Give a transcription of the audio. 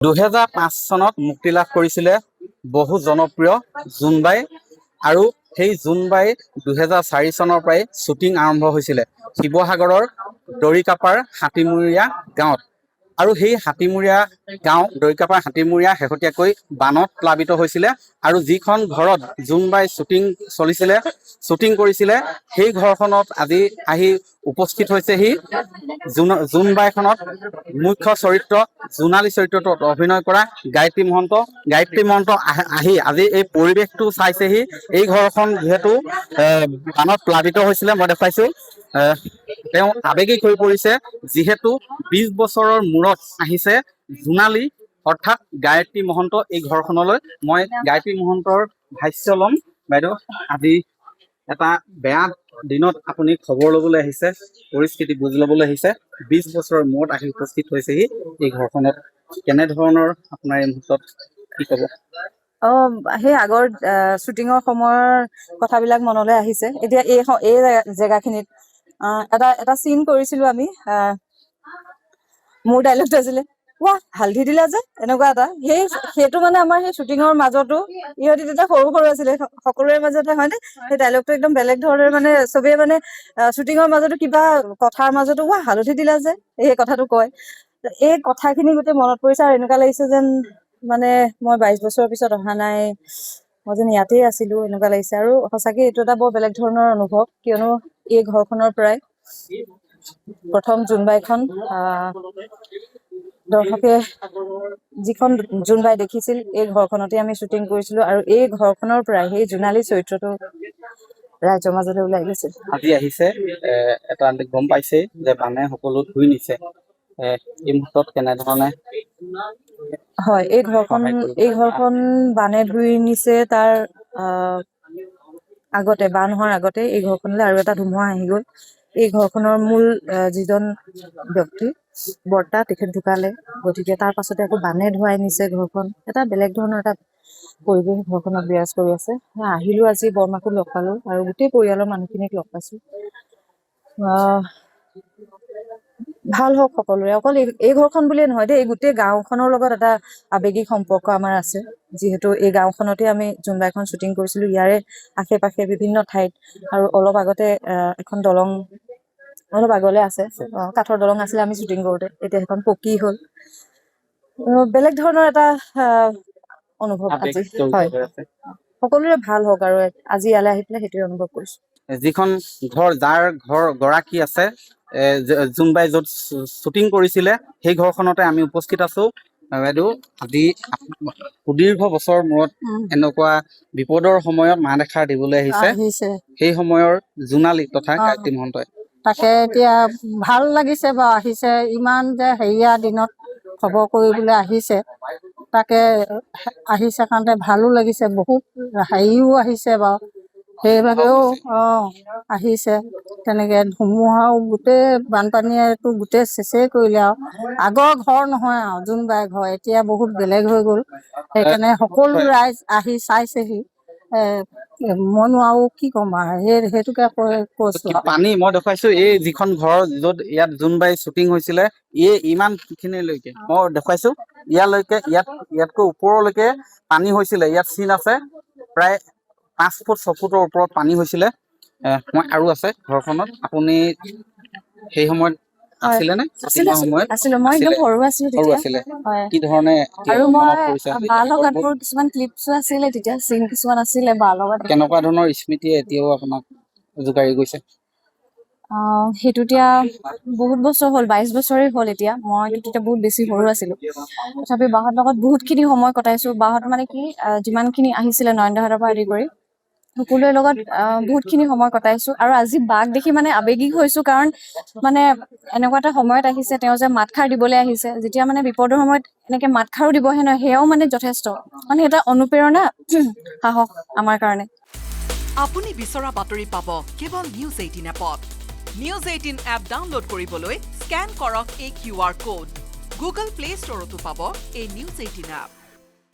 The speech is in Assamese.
2005 চনত মুক্তি লাভ কৰিছিলে বহু জনপ্ৰিয় জোনবাই আৰু সেই জোনবাই 2004 চনৰ পৰাই শ্বুটিং আৰম্ভ হৈছিলে শিৱসাগৰৰ দৰিকাপাৰ হাতীমূৰীয়া গাঁৱত আৰু সেই হাতীমূৰীয়া গাঁও দৰিকাপাৰ হাতীমূৰীয়া শেহতীয়াকৈ বানত প্লাবিত হৈছিলে আৰু যিখন ঘৰত জোনবাই শ্বুটিং কৰিছিলে সেই ঘৰখনত আজি আহি উপস্থিত হৈছেহি জোনবাইখনত মুখ্য চৰিত্ৰ জোনালী চৰিত্ৰটোত অভিনয় কৰা গায়ত্ৰী মহন্ত আহি আজি এই পৰিৱেশটো চাইছেহি। এই ঘৰখন যিহেতু বানত প্লাবিত হৈছিলে মই দেখুৱাইছো, তেওঁ আৱেগিক হৈ পৰিছে যিহেতু 20 বছৰৰ মূৰত আহিছে জোনালী অৰ্থাৎ গায়ত্ৰী মহন্ত এই ঘৰখনলৈ। মই গায়ত্ৰী মহন্তৰ ভাষ্য ল'ম। বাইদেউ, আজি এটা বেয়া দিনত আপুনি খবৰ ল'বলৈ আহিছে, পৰিস্থিতি বুজ ল'বলৈ আহিছে, 20 বছৰৰ মূৰত আহি উপস্থিত হৈছেহি এই ঘৰখনত। কেনেধৰণৰ আপোনাৰ এই মুহূৰ্তত কি ক'ব? সেই আগৰ শ্বুটিঙৰ সময়ৰ কথাবিলাক মনলৈ আহিছে। এতিয়া এই জেগাখিনিত এটা চিন কৰিছিলো আমি। মোৰ ডাইলগটো আছিলে, ৱাহ হালধি দিলা যে, এনেকুৱা এটা। সেইটো মানে আমাৰ সেই শ্বুটিঙৰ মাজতো ইহঁতি তেতিয়া সৰু আছিলে সকলোৰে মাজতে, হয়নে? সেই ডাইলগটো একদম বেলেগ ধৰণৰ, মানে চবেই মানে শ্বুটিঙৰ মাজতো কিবা কথাৰ মাজতো ৱাহ হালধি দিলা যে, এই কথাটো কয়। এই কথাখিনি গোটেই মনত পৰিছে আৰু এনেকুৱা লাগিছে যেন মানে মই 22 বছৰৰ পিছত অহা নাই, মই যেন ইয়াতেই আছিলো, এনেকুৱা লাগিছে। আৰু সঁচাকে এইটো এটা বৰ বেলেগ ধৰণৰ অনুভৱ, কিয়নো এই ঘৰখনৰ পৰাই প্ৰথম জোনবাইখন দৰ্শকে যিখন জোনবাই দেখিছিল, এই ঘৰখনতে আমি শ্বুটিং কৰিছিলো আৰু এই ঘৰখনৰ পৰাই সেই জোনালী চৰিত্ৰটো ৰাইজৰ মাজলৈ ওলাই গৈছিল। আজি আহিছে এটা গম পাইছে যে বানে সকলো ধুই নিছে, এই মুহূৰ্তত কেনেধৰণে? হয়, এই ঘৰখন বানে ধুই নিছে। তাৰ আগতে, বান হোৱাৰ আগতে এই ঘৰখনলৈ আৰু এটা ধুমুহা আহি গ'ল। এই ঘৰখনৰ মূল যিজন ব্যক্তি বৰ্তা, তেখেত ঢুকালে, গতিকে তাৰ পাছতে আকৌ বানে ধুৱাই নিছে ঘৰখন। এটা বেলেগ ধৰণৰ এটা পৰিৱেশ ঘৰখনত বিৰাজ কৰি আছে। আহিলো আজি, বৰমাকো লগ পালো আৰু গোটেই পৰিয়ালৰ মানুহখিনিক লগ পাইছো। ভাল হওক সকলোৰে, অকল এই ঘৰখন বুলিয়ে নহয় দেই, এই গোটেই গাঁওখনৰ লগত এটা আৱেগিক সম্পৰ্ক আমাৰ আছে। যিহেতু এই গাঁওখনতে আমি জোনবাইখন শ্বুটিং কৰিছিলো, ইয়াৰে আশে পাশে বিভিন্ন ঠাইত। আৰু অলপ আগতে এখন দলং অলপ আগলে আছে, কাঠৰ দলং আছিলে আমি শ্বুটিং কৰোতে, এতিয়া সেইখন পকী হ'ল। বেলেগ ধৰণৰ এটা অনুভৱ আজি। হয়, সকলোৰে ভাল হওক আৰু আজি ইয়ালৈ আহি পেলাই সেইটোৱে অনুভৱ কৰিছো। যিখন ঘৰ, যাৰ ঘৰ গৰাকী আছে, জোনবাই য'ত শ্বুটিং কৰিছিলে, সেই ঘৰখনতে আমি উপস্থিত আছো। বাইদেউ, আজি সুদীৰ্ঘ বছৰৰ মূৰত এনেকুৱা বিপদৰ সময়ত মাত এষাৰ দিবলৈ আহিছে, সেই সময়ৰ জোনালী তথা গায়ত্ৰী মহন্তই। তাকে এতিয়া ভাল লাগিছে বাৰু, আহিছে ইমান যে হেৰিয়া দিনত খবৰ কৰিবলৈ আহিছে। তাকে আহিছে কাৰণতে ভালো লাগিছে, বহুত হেৰিও আহিছে বাৰু, সেইবাবেও আহিছে। তেনেকে ধুমুহাও গোটেই বানপানীয়েতো গোটেই চেচেই কৰিলে আৰু। আগৰ ঘৰ নহয় আৰু জোনবাই ঘৰ, এতিয়া বহুত বেলেগ হৈ গ'ল। সেইকাৰণে সকলো ৰাইজ আহি চাইছেহি। মইনো আৰু কি ক'ম আৰু, সেইটোকে কৈছো। পানী মই দেখুৱাইছো, এই যিখন ঘৰ য'ত ইয়াত জোনবাই শ্বুটিং হৈছিলে, ইমান খিনিলৈকে মই দেখুৱাইছো, ইয়াতকৈ ওপৰলৈকে পানী হৈছিলে। ইয়াত চিন আছে, প্ৰায় 5 ফুট 6 ফুটৰ ওপৰত পানী হৈছিলে। মই আৰু আছে ঘৰখনত, আপুনি সেই সময়ত আছিলে নে? আছিলো, মই একদম সৰু আছিলো তেতিয়া। কি ধৰণে আৰু মই বাৰ লগত মোৰ কিছুমান ক্লিপছো আছিলে তেতিয়া, চিন কিছুমান আছিলে বাৰ লগত। কেনেকুৱা ধৰণৰ স্মৃতিয়ে এতিয়াও আপোনাক জোকাৰি গৈছে? সেইটো এতিয়া বহুত বছৰ হ'ল, 22 বছৰে হ'ল এতিয়া। মই তেতিয়া বহুত বেছি সৰু আছিলো, তথাপি বাহঁতৰ লগত বহুত খিনি সময় কটাইছো। বাহঁত মানে কি, যিমান খিনি আহিছিলে নয়নদাহঁতৰ পৰা আদি কৰি সকলোৰে লগত বহুত খিনি সময় কটাইছো। আৰু আজি বাক দেখি মানে আৱেগিক হৈছো, কাৰণ মানে এনেকুৱা এটা সময়ত আহিছে, তেওঁ যে মাতষাৰ দিবলৈ আহিছে। যেতিয়া মানে বিপদৰ সময়ত এনেকে মাতষাৰো দিবহে নহয়, সেয়াও মানে যথেষ্ট, মানে এটা অনুপ্ৰেৰণা, সাহস আমাৰ কাৰণে। আপুনি বিচৰা বাতৰি পাব কেৱল নিউজ 18 এপত। নিউজ 18 এপ ডাউনলোড কৰিবলৈ স্কেন কৰক এই QR কোড। গুগল প্লে ষ্টৰতো পাব এই নিউজ 18 এপ।